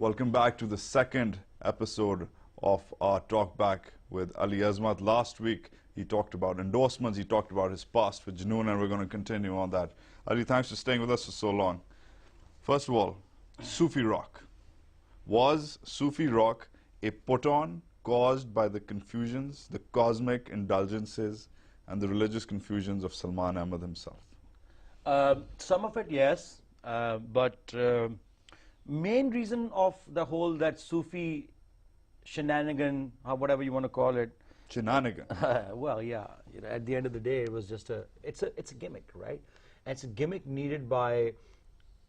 Welcome back to the second episode of our talk back with Ali Azmat. Last week he talked about endorsements, he talked about his past with Junoon, and we're going to continue on that. Ali, thanks for staying with us for so long. First of all, Sufi rock. Was Sufi rock a put-on caused by the confusions, the cosmic indulgences, and the religious confusions of Salman Ahmad himself? Some of it, yes, but main reason of the whole that Sufi shenanigan, or whatever you want to call it. Shenanigan. Well, yeah. You know, at the end of the day, it was just it's a gimmick, right? And it's a gimmick needed by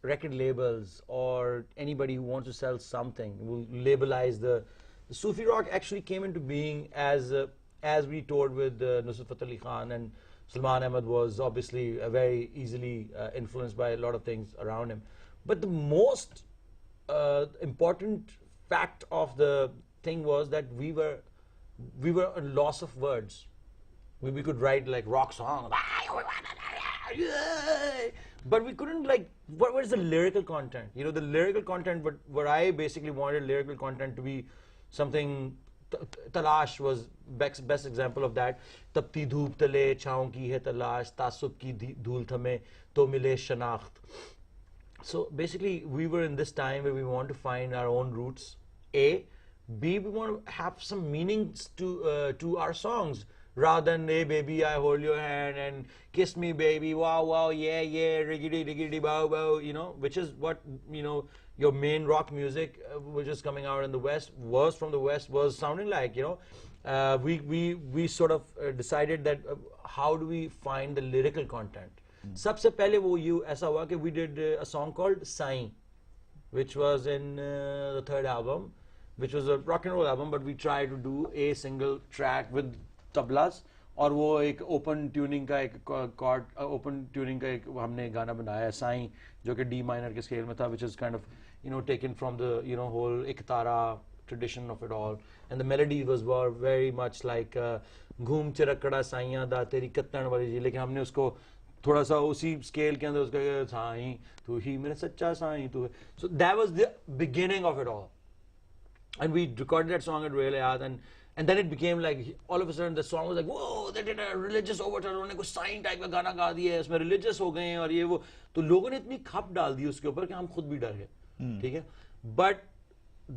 record labels or anybody who wants to sell something. Will labelize the Sufi rock actually came into being as we toured with Nusrat Fateh Ali Khan, and Salman Ahmad was obviously very easily influenced by a lot of things around him. But the most important fact of the thing was that we were a loss of words. We could write like rock songs, but we couldn't, like, what was the lyrical content? You know, the lyrical content, but what I basically wanted lyrical content to be something. Talash was best example of that. Tapti dhoop tale chhaon ki hai talash, taasub ki dhool thame to mile shanakht. So basically, we were in this time where we want to find our own roots. A, B, we want to have some meanings to our songs, rather than "Hey baby, I hold your hand" and "Kiss me baby, wow wow, yeah yeah, riggedy riggedy bow bow," you know, which is what, you know, your main rock music, which is coming out in the West, was sounding like, you know. We sort of decided that how do we find the lyrical content. सबसे पहले वो ये ऐसा हुआ कि we did a song called Sain, which was in the third album, which was a rock and roll album, but we tried to do a single track with tablas, और वो एक open tuning का एक chord, open tuning का एक हमने गाना बनाया साईं, जो कि D minor के scale में था, which is kind of, you know, taken from the, you know, whole Iktara tradition of it all, and the melody was very much like घूम चिरकड़ा साइयां दा तेरी कत्तन वाली जी, लेकिन हमने उसको थोड़ा सा उसी स्केल के अंदर उसका साईं तू ही मेरा सच्चा साईं तू है. So that was the beginning of it all, and we recorded that song at Royal Hayat, and then it became like, all of a sudden the song was like, whoa, they did a religious overture, उन्होंने कुछ sign type का गाना गा दिया है, इसमें religious हो गए हैं और ये वो, तो लोगों ने इतनी खप डाल दी उसके ऊपर कि हम खुद भी डर गए, ठीक है. But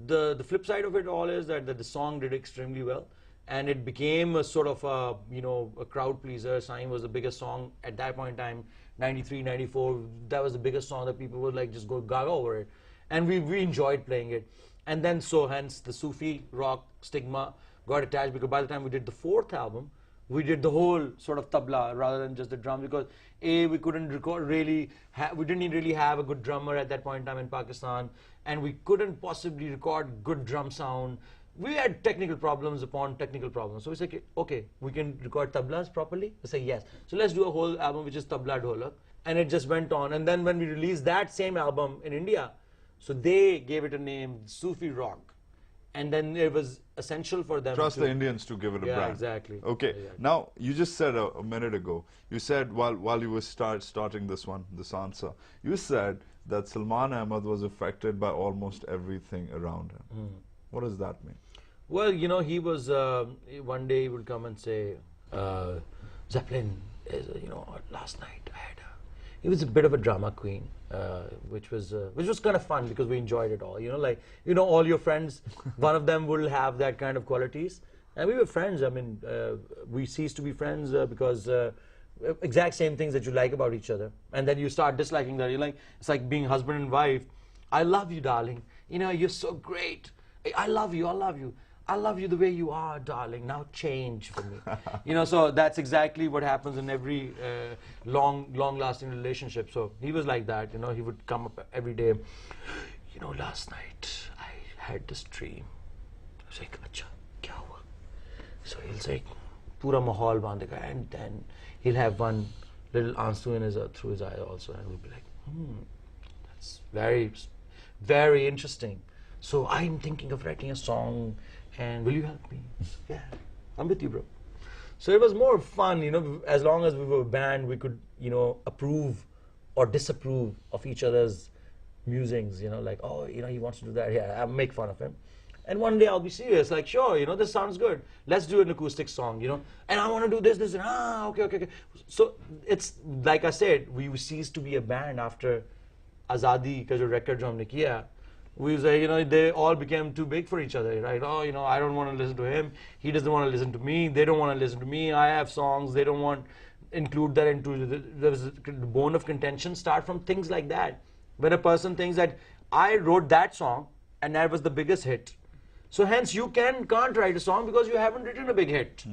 the flip side of it all is that the song did extremely well, and it became a sort of a, you know, a crowd pleaser. Sain was the biggest song at that point in time, 93, 94. That was the biggest song that people would like just go gaga over it, and we enjoyed playing it. And then so hence the Sufi rock stigma got attached, because by the time we did the fourth album, we did the whole sort of tabla rather than just the drums, because A, we couldn't record really, we didn't really have a good drummer at that point in time in Pakistan, and we couldn't possibly record good drum sound. We had technical problems upon technical problems. So we said, okay, we can record tablas properly? We say yes. So let's do a whole album which is tabla dholak. And it just went on. And then when we released that same album in India, so they gave it a name, Sufi Rock. And then it was essential for them Trust the Indians to give it a brand. Yeah, exactly. Okay. Exactly. Now, you just said a minute ago, you said while you were starting this answer, you said that Salman Ahmad was affected by almost everything around him. What does that mean? Well, you know, he was, one day he would come and say, Zeppelin, you know, last night I had he was a bit of a drama queen, which was kind of fun because we enjoyed it all. You know, like, you know, all your friends, one of them will have that kind of qualities. And we were friends. I mean, we ceased to be friends because exact same things that you like about each other. And then you start disliking that. You're like, it's like being husband and wife. I love you, darling. You know, you're so great. I love you. I love you. I love you the way you are, darling. Now change for me. You know, so that's exactly what happens in every long-lasting relationship. So he was like that. You know, he would come up every day. You know, last night I had this dream. I was like, "Acha, kya hua?" So he'll say, "Pura mahal bandega," and then he'll have one little aansu in through his eye also, and we'll be like, that's very, very interesting. So I'm thinking of writing a song. And will you help me? Yeah, I'm with you, bro. So it was more fun, you know, as long as we were a band, we could, you know, approve or disapprove of each other's musings, you know, like, oh, you know, he wants to do that. Yeah, I'll make fun of him. And one day I'll be serious, like, sure, you know, this sounds good. Let's do an acoustic song, you know. And I want to do this, and okay. So it's like I said, we ceased to be a band after Azadi, because the record जो हमने किया. We say, you know, they all became too big for each other, right? Oh, you know, I don't want to listen to him. He doesn't want to listen to me. They don't want to listen to me. I have songs. They don't want include that into the bone of contention. Start from things like that. When a person thinks that I wrote that song and that was the biggest hit, so hence you can't write a song because you haven't written a big hit.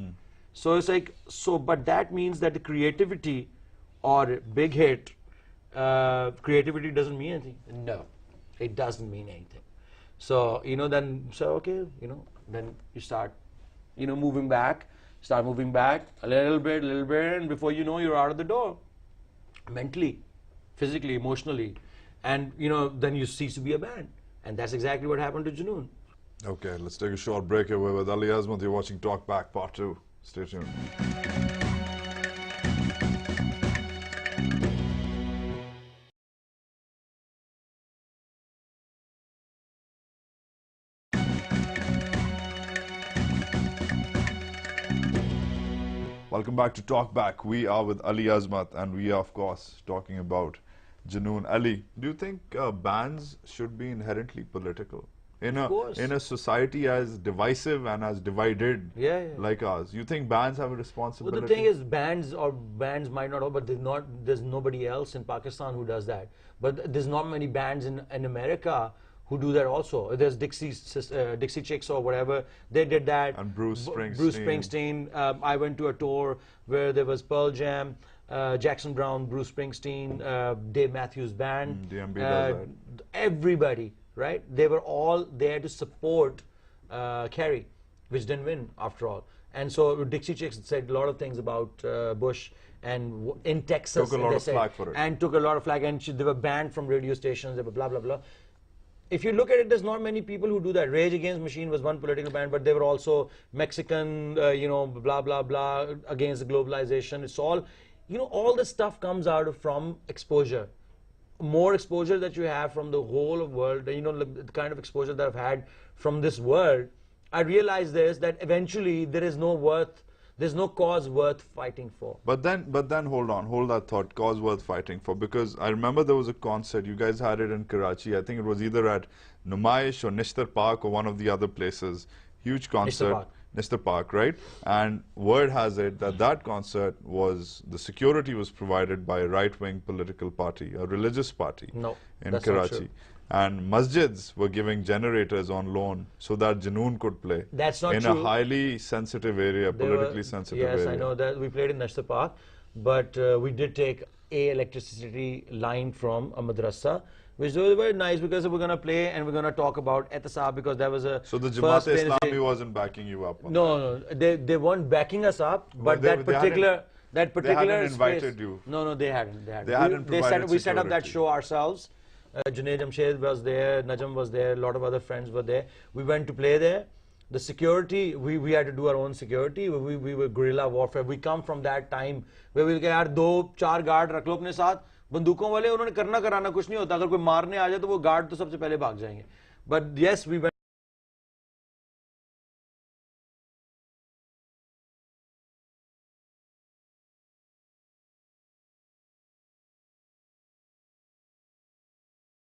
So it's like, so, but that means that the creativity or big hit, creativity doesn't mean anything. No, it doesn't mean anything. So, you know, then, so okay, you know, then you start, you know, moving back a little bit, and before you know, you're out of the door. Mentally, physically, emotionally. And, you know, then you cease to be a band. And that's exactly what happened to Junoon. Okay, let's take a short break here. We're with Ali Azmat. You're watching Talk Back Part 2. Stay tuned. Welcome back to Talk Back. We are with Ali Azmat, and we are, of course, talking about Junoon. Ali, do you think bands should be inherently political? In a society as divisive and as divided like ours, you think bands have a responsibility? Well, the thing is, bands might not have, but there's nobody else in Pakistan who does that. But there's not many bands in America who do that also. There's Dixie Chicks or whatever, they did that. And Bruce Springsteen. Bruce Springsteen. I went to a tour where there was Pearl Jam, Jackson Browne, Bruce Springsteen, Dave Matthews Band. DMB does that. Everybody, right? They were all there to support Kerry, which didn't win after all. And so Dixie Chicks said a lot of things about Bush, and in Texas. Took a lot of flack for it. And took a lot of flack, and they were banned from radio stations, they were blah, blah, blah. If you look at it, there's not many people who do that. Rage Against the Machine was one political band, but they were also Mexican, you know, blah, blah, blah, against the globalization. It's all, you know, all this stuff comes out from exposure. More exposure that you have from the whole of world, you know, the kind of exposure that I've had from this world, I realized this, that eventually there is no cause worth fighting for. But then hold that thought, cause worth fighting for, because I remember there was a concert, you guys had it in Karachi, I think it was either at Numaish or Nishtar Park or one of the other places, huge concert. Nishtar Park, right? And word has it that that concert the security was provided by a right-wing political party, a religious party in Karachi. And masjids were giving generators on loan so that Junoon could play. That's not in true. A highly sensitive area, politically sensitive area. Yes, I know that. We played in Nashtar Park, but we did take a electricity line from a madrasa, which was very nice, because we're going to play and we're going to talk about Ehtisab, because there was a... So the Jamaat-e-Islami wasn't backing you up? No, they weren't backing us up, but that particular they hadn't invited you? No, they hadn't. We set up that show ourselves. Junaid Jamshed was there, Najam was there, a lot of other friends were there. We went to play there. The security, we had to do our own security. We were guerrilla warfare. We come from that time where we यार 2-4 guard रख लो अपने साथ, बंदूकों वाले, उन्होंने करना कराना कुछ नहीं होता, अगर कोई मारने आ जाए तो वो गार्ड तो सबसे पहले भाग जाएंगे. But yes, we went